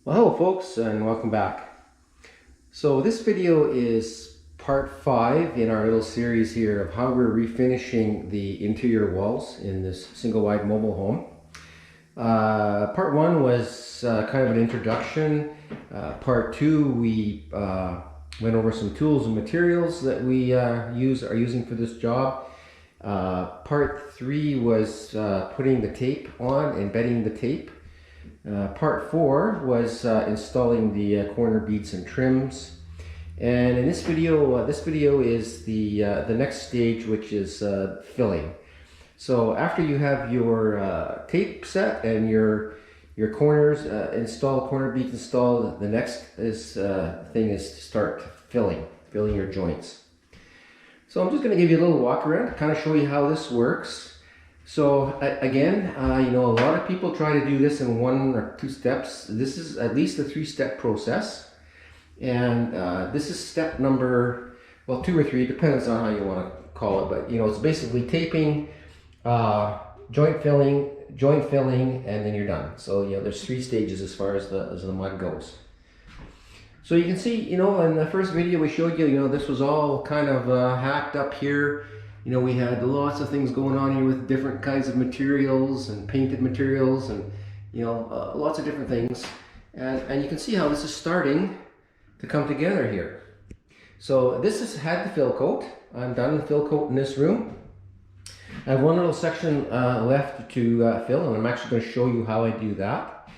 Well, hello folks, and welcome back. So this video is part 5 in our little series here of how we're refinishing the interior walls in this single wide mobile home. Part 1 was kind of an introduction. Part 2 we went over some tools and materials that we are using for this job. Part 3 was putting the tape on and bedding the tape. Part 4 was installing the corner beads and trims, and in this video is the next stage, which is filling. So after you have your tape set and your corners installed, corner beads installed, the next thing is to start filling your joints. So I'm just going to give you a little walk around to kind of show you how this works. So again, you know, a lot of people try to do this in 1 or 2 steps. This is at least a 3-step process, and this is step number, well, 2 or 3, depends on how you want to call it. But you know, it's basically taping, joint filling, and then you're done. So you know, there's 3 stages as far as the mud goes. So you can see, you know, in the first video we showed you, you know, this was all kind of hacked up here. You know, we had lots of things going on here with different kinds of materials and painted materials and, you know, lots of different things. And you can see how this is starting to come together here. So this has had the fill coat. I'm done the fill coat in this room. I have one little section left to fill, and I'm actually going to show you how I do that.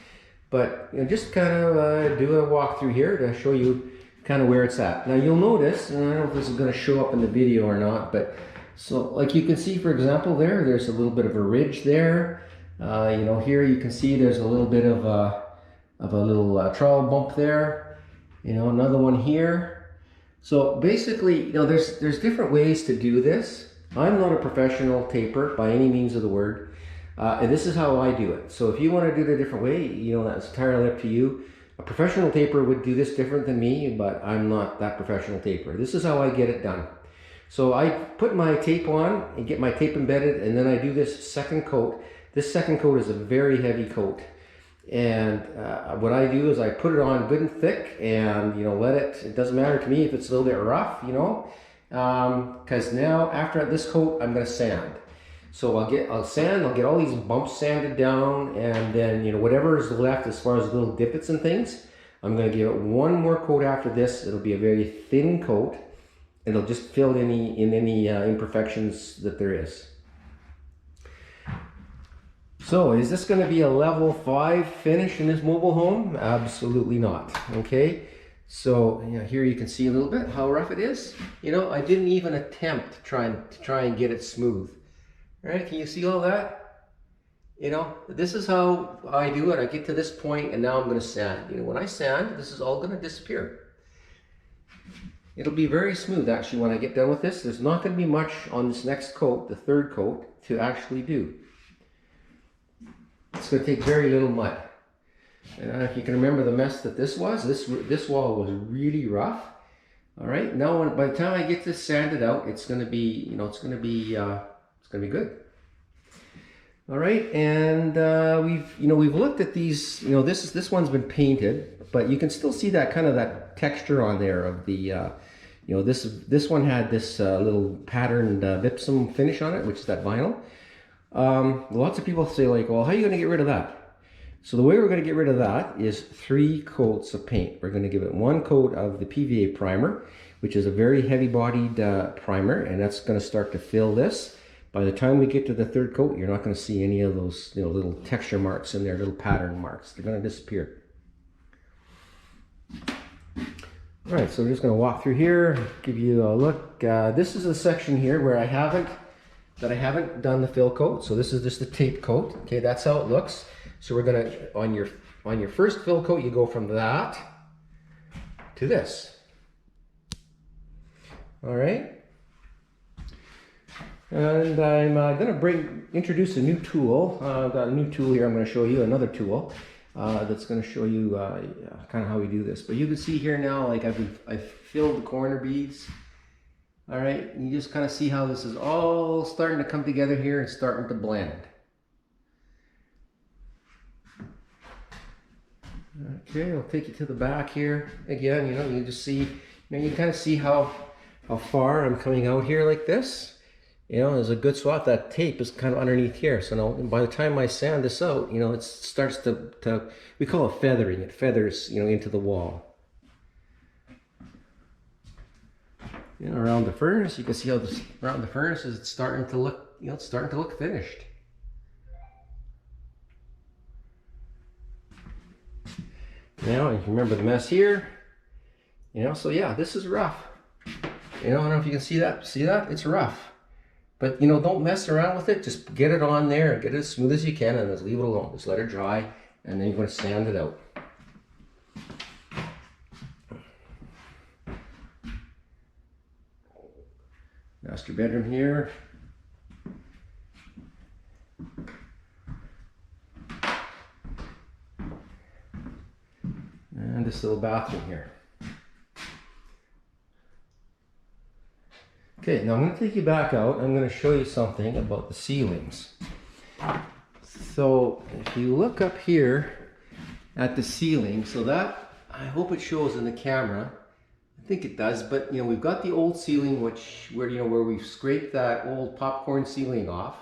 But you know, just kind of do a walkthrough here to show you kind of where it's at. Now you'll notice, and I don't know if this is going to show up in the video or not, but so like you can see, for example, there's a little bit of a ridge there. You know, here you can see there's a little bit of a little trowel bump there. You know, another one here. So basically, you know, there's different ways to do this. I'm not a professional taper by any means of the word. And this is how I do it. So if you want to do it a different way, you know, that's entirely up to you. A professional taper would do this different than me, but I'm not that professional taper. This is how I get it done. So I put my tape on and get my tape embedded, and then I do this second coat. This second coat is a very heavy coat. And what I do is I put it on good and thick, and, you know, it doesn't matter to me if it's a little bit rough, you know, because now after this coat, I'm going to sand. So I'll sand, I'll get all these bumps sanded down, and then, you know, whatever is left as far as little divots and things, I'm going to give it one more coat after this. It'll be a very thin coat. It'll just fill any imperfections that there is. So is this going to be a level 5 finish in this mobile home? Absolutely not. Okay. So you know, here you can see a little bit how rough it is. You know, I didn't even attempt to try and get it smooth. All right, can you see all that? You know, this is how I do it. I get to this point, and now I'm going to sand. You know, when I sand, this is all going to disappear. It'll be very smooth actually when I get done with this. There's not going to be much on this next coat, the third coat, to actually do. It's going to take very little mud. And if you can remember the mess that this was, this wall was really rough. All right, now by the time I get this sanded out, it's going to be, you know, it's going to be good. All right, and we've looked at these. You know, this one's been painted, but you can still see that kind of that texture on there of the. You know, this one had this little patterned gypsum finish on it, which is that vinyl. Lots of people say like, well, how are you going to get rid of that? So the way we're going to get rid of that is 3 coats of paint. We're going to give it 1 coat of the PVA primer, which is a very heavy-bodied primer, and that's going to start to fill this. By the time we get to the 3rd coat, you're not going to see any of those, you know, little texture marks in there, little pattern marks. They're going to disappear. All right, so we're just going to walk through here, give you a look. This is a section here where I haven't done the fill coat. So this is just the tape coat. Okay, that's how it looks. So we're going to, on your first fill coat, you go from that to this. All right. And I'm going to introduce a new tool. I've got a new tool here. I'm going to show you another tool that's going to show you kind of how we do this. But you can see here now, like I've filled the corner beads. All right, and you just kind of see how this is all starting to come together here and starting to blend. Okay, I'll take you to the back here again. You just see, you kind of see how far I'm coming out here like this. There's a good swat. That tape is kind of underneath here. So now, by the time I sand this out, it starts to we call it feathering. It feathers, into the wall. Around the furnace, you can see how this around the furnace is starting to look, it's starting to look finished. Now, you remember the mess here. So yeah, this is rough. I don't know if you can see that. See that? It's rough. But don't mess around with it. Just get it on there and get it as smooth as you can, and just leave it alone. Just let it dry, and then you're going to sand it out. Master bedroom here. And this little bathroom here. Okay, now I'm going to take you back out. I'm going to show you something about the ceilings. So if you look up here at the ceiling, so that, I hope it shows in the camera. I think it does, but we've got the old ceiling, where we've scraped that old popcorn ceiling off,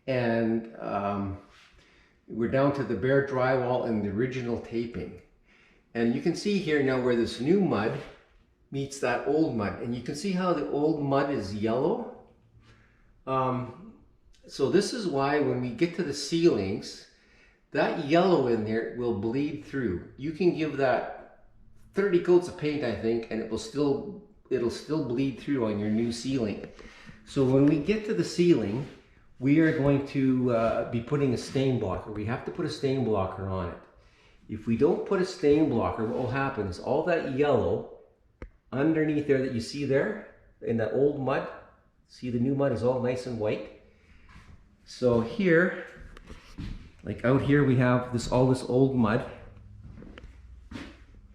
and we're down to the bare drywall and the original taping. And you can see here now where this new mud meets that old mud, and you can see how the old mud is yellow. So this is why when we get to the ceilings, that yellow in there will bleed through. You can give that 30 coats of paint, I think, and it'll still bleed through on your new ceiling. So when we get to the ceiling, we are going to be putting a stain blocker. We have to put a stain blocker on it. If we don't put a stain blocker, what will happen is all that yellow underneath there that you see there in that old mud, see the new mud is all nice and white. So here, like out here, we have all this old mud.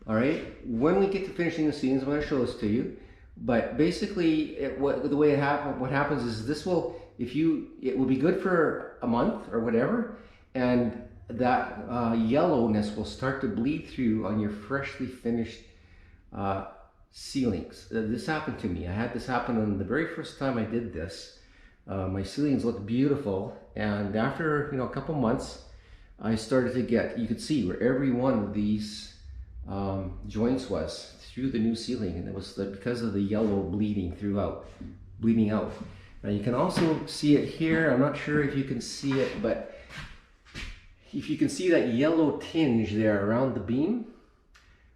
All right, when we get to finishing the ceilings, I'm going to show this to you. But basically, what happens is it will be good for a month or whatever, and that yellowness will start to bleed through on your freshly finished ceilings. This happened to me. I had this happen on the very first time I did this. My ceilings looked beautiful, and after a couple months, I started to get, you could see where every one of these joints was through the new ceiling, and it was because of the yellow bleeding out. Now you can also see it here. I'm not sure if you can see it, but if you can see that yellow tinge there around the beam,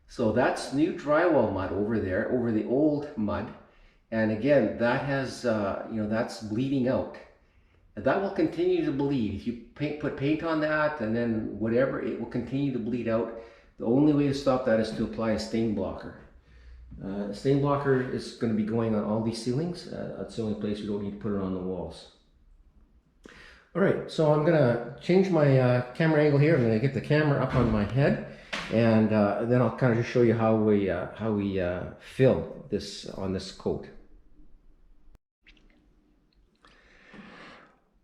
so that's new drywall mud over there, over the old mud. And again, that has, that's bleeding out. And that will continue to bleed. If you put paint on that and then whatever, it will continue to bleed out. The only way to stop that is to apply a stain blocker. A stain blocker is going to be going on all these ceilings. That's the only place you don't need to put it on the walls. All right, so I'm going to change my camera angle here. I'm going to get the camera up on my head, and then I'll kind of just show you how we fill this on this coat.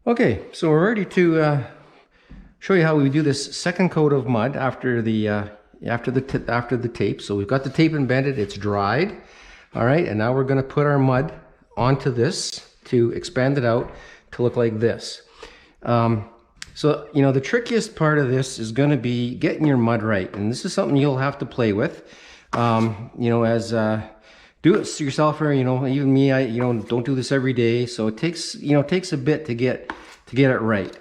Okay, so we're ready to show you how we do this second coat of mud after the tape. So we've got the tape embedded, it's dried. All right, and now we're going to put our mud onto this to expand it out to look like this. So the trickiest part of this is going to be getting your mud right, and this is something you'll have to play with. Do it yourself, or even me, I don't do this every day, so it takes a bit to get it right.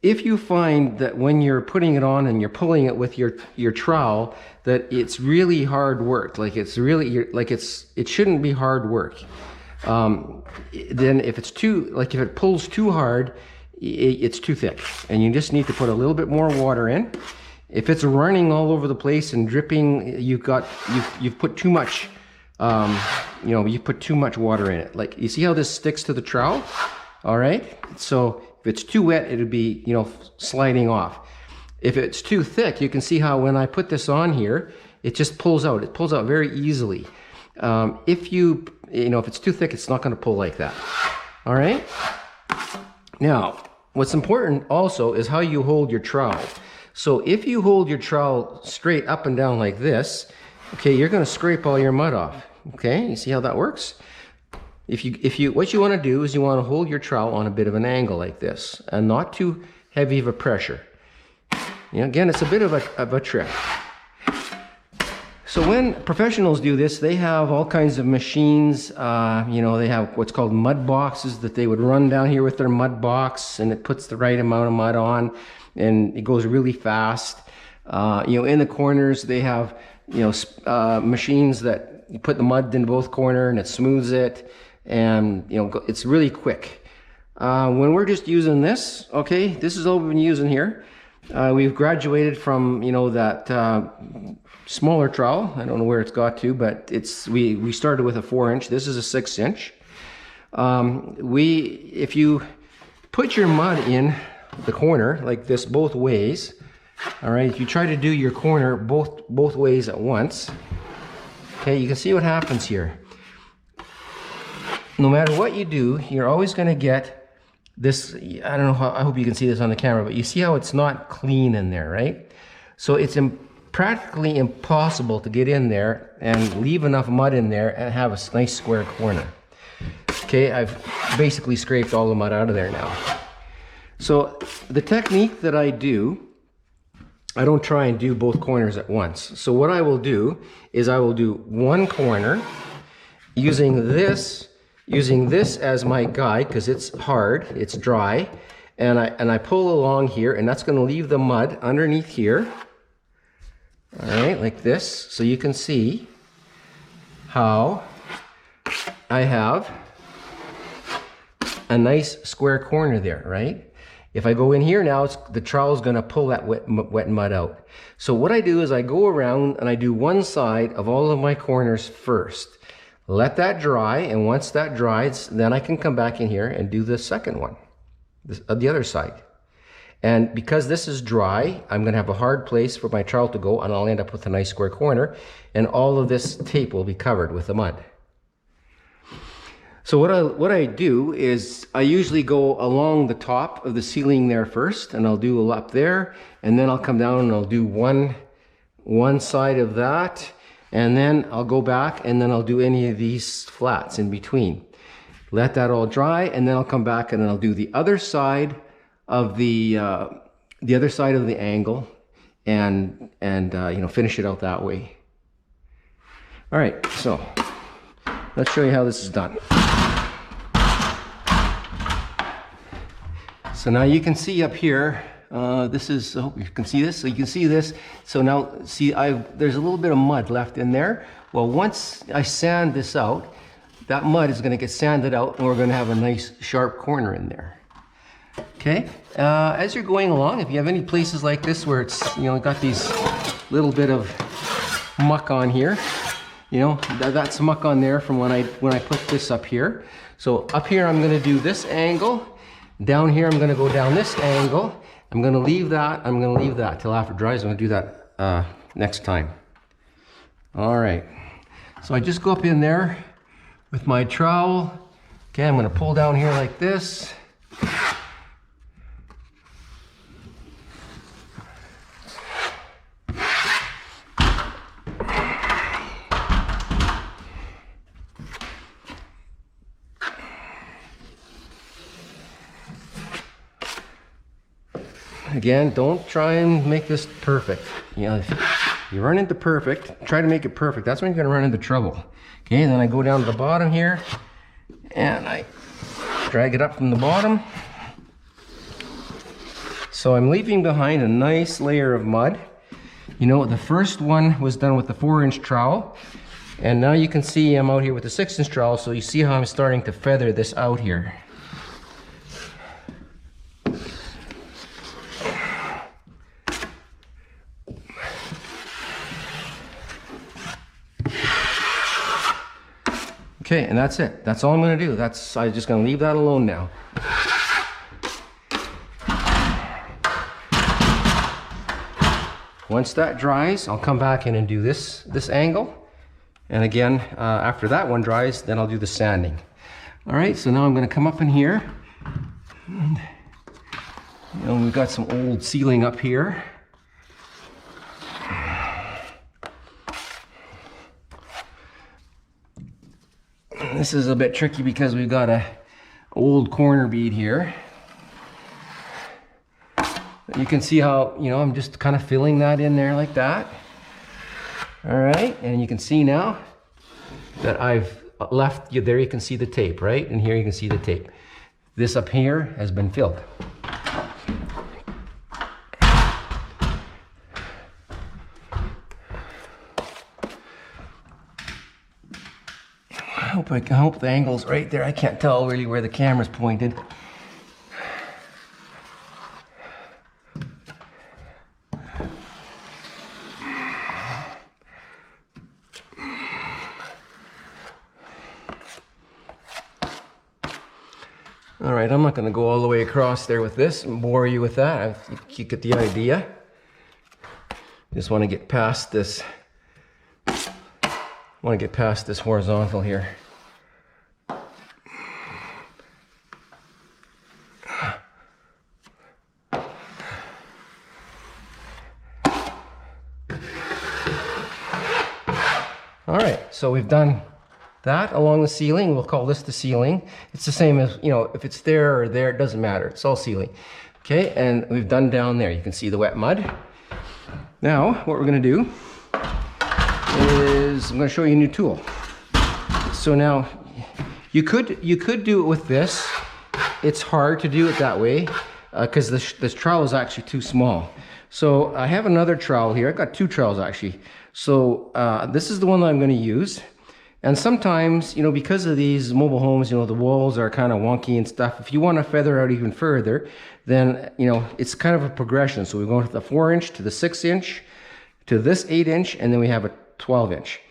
If you find that when you're putting it on and you're pulling it with your trowel, that it's really hard work, it shouldn't be hard work. Then if it pulls too hard, it's too thick, and you just need to put a little bit more water in. If it's running all over the place and dripping, you've put too much. You put too much water in it. Like, you see how this sticks to the trowel? All right. So if it's too wet, it'll be, sliding off. If it's too thick, you can see how when I put this on here, it just pulls out. It pulls out very easily. If it's too thick, it's not going to pull like that. All right. Now, what's important also is how you hold your trowel. So if you hold your trowel straight up and down like this, okay, you're going to scrape all your mud off. Okay, you see how that works? What you want to do is you want to hold your trowel on a bit of an angle like this, and not too heavy of a pressure. You know, again, it's a bit of a trick. So when professionals do this, they have all kinds of machines. You know, they have what's called mud boxes that they would run down here with their mud box, and it puts the right amount of mud on, and it goes really fast. You know, in the corners, they have, you know, machines that you put the mud in both corners and it smooths it, and, you know, it's really quick. When we're just using this, okay, this is all we've been using here. We've graduated from, you know, that smaller trowel. I don't know where it's got to, but we started with a 4-inch. This is a 6-inch. If you put your mud in the corner like this both ways, all right, if you try to do your corner both ways at once, okay, you can see what happens here. No matter what you do, you're always going to get this. I don't know how, I hope you can see this on the camera, but you see how it's not clean in there, right? So it's practically impossible to get in there and leave enough mud in there and have a nice square corner. Okay, I've basically scraped all the mud out of there now. So the technique that I do, I don't try and do both corners at once. So what I will do is I will do one corner using this as my guide, because it's hard, it's dry, and I pull along here, and that's going to leave the mud underneath here. All right, like this, so you can see how I have a nice square corner there, right? If I go in here now, the trowel's going to pull that wet mud out. So what I do is I go around and I do one side of all of my corners first. Let that dry, and once that dries, then I can come back in here and do the second one, the other side. And because this is dry, I'm going to have a hard place for my trowel to go, and I'll end up with a nice square corner, and all of this tape will be covered with the mud. So what I do is I usually go along the top of the ceiling there first, and I'll do up there, and then I'll come down and I'll do one side of that, and then I'll go back and then I'll do any of these flats in between. Let that all dry, and then I'll come back and then I'll do the other side of the other side of the angle, and you know, finish it out that way. All right, so let's show you how this is done. So now you can see up here, this is, I hope you can see this. So you can see this. So now see, there's a little bit of mud left in there. Well, once I sand this out, that mud is going to get sanded out, and we're going to have a nice sharp corner in there. Okay, as you're going along, if you have any places like this where it's, you know, got these little bit of muck on here, you know, that's muck on there from when I put this up here. So up here I'm going to do this angle. Down here I'm going to go down this angle. I'm going to leave that. I'm going to leave that till after it dries. I'm going to do that next time. All right. So I just go up in there with my trowel. Okay, I'm going to pull down here like this. Again, don't try and make this perfect. You know, if you run into perfect, try to make it perfect. That's when you're going to run into trouble. Okay, and then I go down to the bottom here, and I drag it up from the bottom. So I'm leaving behind a nice layer of mud. You know, the first one was done with the 4-inch trowel, and now you can see I'm out here with the 6-inch trowel, so you see how I'm starting to feather this out here. Okay, and that's it. That's all I'm going to do. I'm just going to leave that alone now. Once that dries, I'll come back in and do this angle. And again, after that one dries, then I'll do the sanding. All right, so now I'm going to come up in here. And, you know, we've got some old ceiling up here. This is a bit tricky because we've got a old corner bead here. You can see how, you know, I'm just kind of filling that in there like that. All right, and you can see now that I've left, there you can see the tape, right? And here you can see the tape. This up here has been filled. I hope the angle's right there. I can't tell really where the camera's pointed. All right, I'm not going to go all the way across there with this and bore you with that. You get the idea. Just want to get past this. Want to get past this horizontal here. All right, so we've done that along the ceiling. We'll call this the ceiling. It's the same as, you know, if it's there or there, it doesn't matter. It's all ceiling. Okay, and we've done down there. You can see the wet mud. Now, what we're going to do is I'm going to show you a new tool. So now, you could do it with this. It's hard to do it that way because this trowel is actually too small. So I have another trowel here. I've got two trowels actually. So this is the one that I'm going to use. And sometimes, you know, because of these mobile homes, you know, the walls are kind of wonky and stuff. If you want to feather out even further, then, you know, it's kind of a progression. So we're going to the 4-inch to the 6-inch to this 8-inch, and then we have a 12-inch.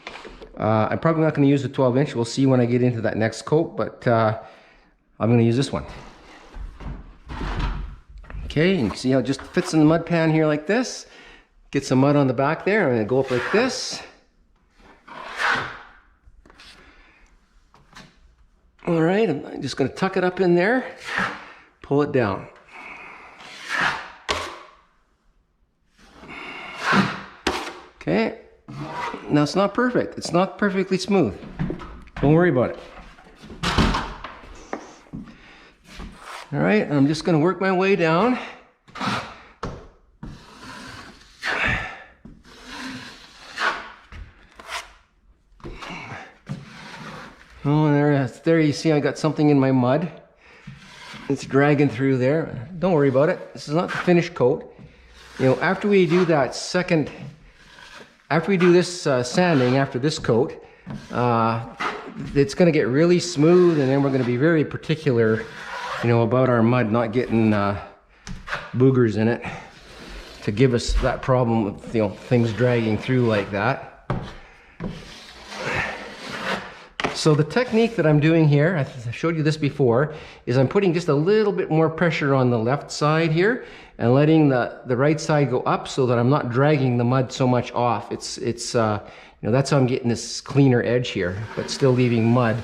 I'm probably not going to use the 12-inch. We'll see when I get into that next coat, but I'm going to use this one. Okay, and you can see how it just fits in the mud pan here like this. Get some mud on the back there. I'm going to go up like this. All right, I'm just going to tuck it up in there, pull it down. Okay, now it's not perfect. It's not perfectly smooth. Don't worry about it. All right, I'm just going to work my way down. Oh, there you see I got something in my mud. It's dragging through there. Don't worry about it. This is not the finished coat. You know, after we do that second, after we do this sanding, after this coat, it's going to get really smooth, and then we're going to be very particular, you know, about our mud not getting boogers in it to give us that problem of, you know, things dragging through like that. So the technique that I'm doing here, I showed you this before, is I'm putting just a little bit more pressure on the left side here and letting the right side go up so that I'm not dragging the mud so much off. It's you know, that's how I'm getting this cleaner edge here, but still leaving mud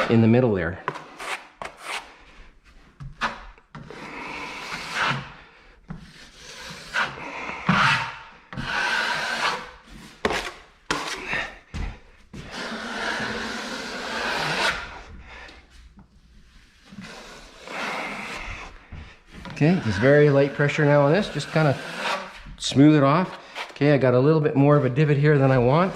in the middle there. Okay, just very light pressure now on this, just kind of smooth it off. Okay, I got a little bit more of a divot here than I want.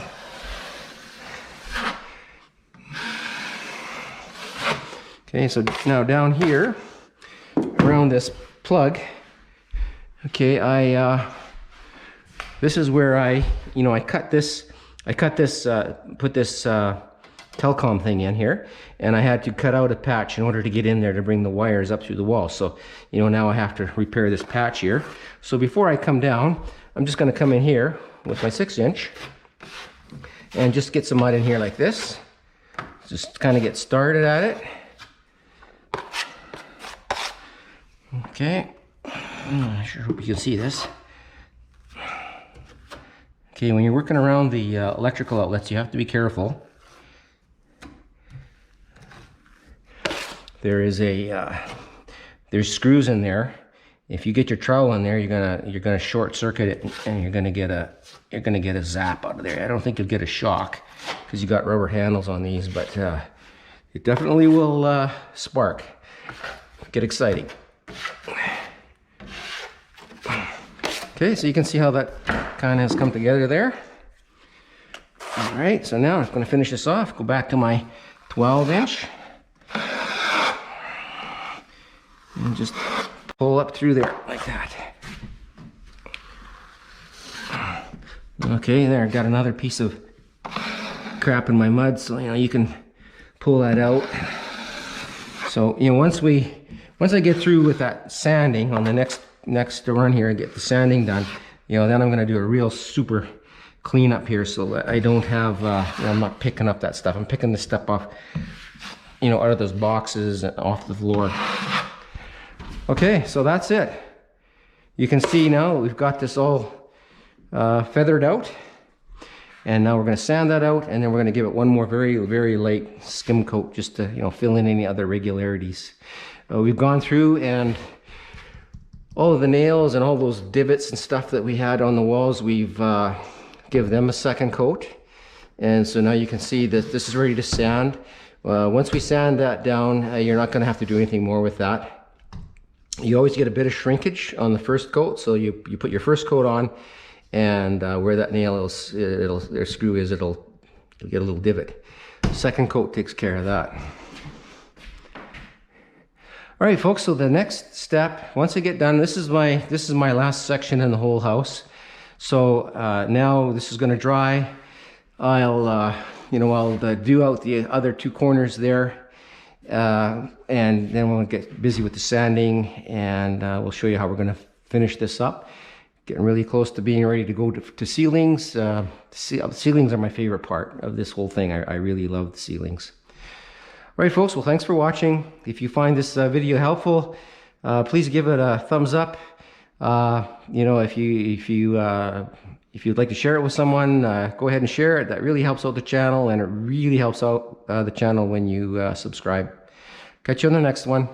Okay, so now down here, around this plug, okay, this is where I cut this, put this telecom thing in here, and I had to cut out a patch in order to get in there to bring the wires up through the wall. So, you know, now I have to repair this patch here. So before I come down, I'm just going to come in here with my 6-inch and just get some mud in here like this. Just kind of get started at it. Okay, I sure hope you can see this. Okay, when you're working around the electrical outlets, you have to be careful. There is there's screws in there. If you get your trowel in there, you're gonna short circuit it, and you're gonna get a zap out of there. I don't think you'll get a shock because you got rubber handles on these, but it definitely will spark. Get exciting. Okay, so you can see how that kind of has come together there. All right, so now I'm going to finish this off. Go back to my 12-inch. And just pull up through there like that. Okay, there, I've got another piece of crap in my mud, so you can pull that out. So once I get through with that sanding on the next run here and get the sanding done, then I'm going to do a real super clean up here so that I don't have I'm not picking up that stuff. I'm picking this stuff off out of those boxes and off the floor. Okay, so that's it. You can see now we've got this all feathered out, and now we're going to sand that out, and then we're going to give it one more very, very light skim coat just to fill in any other irregularities. We've gone through, and all of the nails and all those divots and stuff that we had on the walls, we've give them a second coat. And so now you can see that this is ready to sand. Once we sand that down, you're not going to have to do anything more with that. You always get a bit of shrinkage on the first coat, so you put your first coat on, and where that nail is, their screw is, it'll get a little divot. Second coat takes care of that. All right, folks, so the next step, once I get done, this is my last section in the whole house. So now this is going to dry. I'll do out the other two corners there, and then we'll get busy with the sanding, and we'll show you how we're going to finish this up. Getting really close to being ready to go to ceilings. Ceilings are my favorite part of this whole thing. I really love the ceilings. All right, folks, well, thanks for watching. If you find this video helpful, please give it a thumbs up. If you'd like to share it with someone, go ahead and share it. That really helps out the channel, and it really helps out the channel when you subscribe. Catch you on the next one.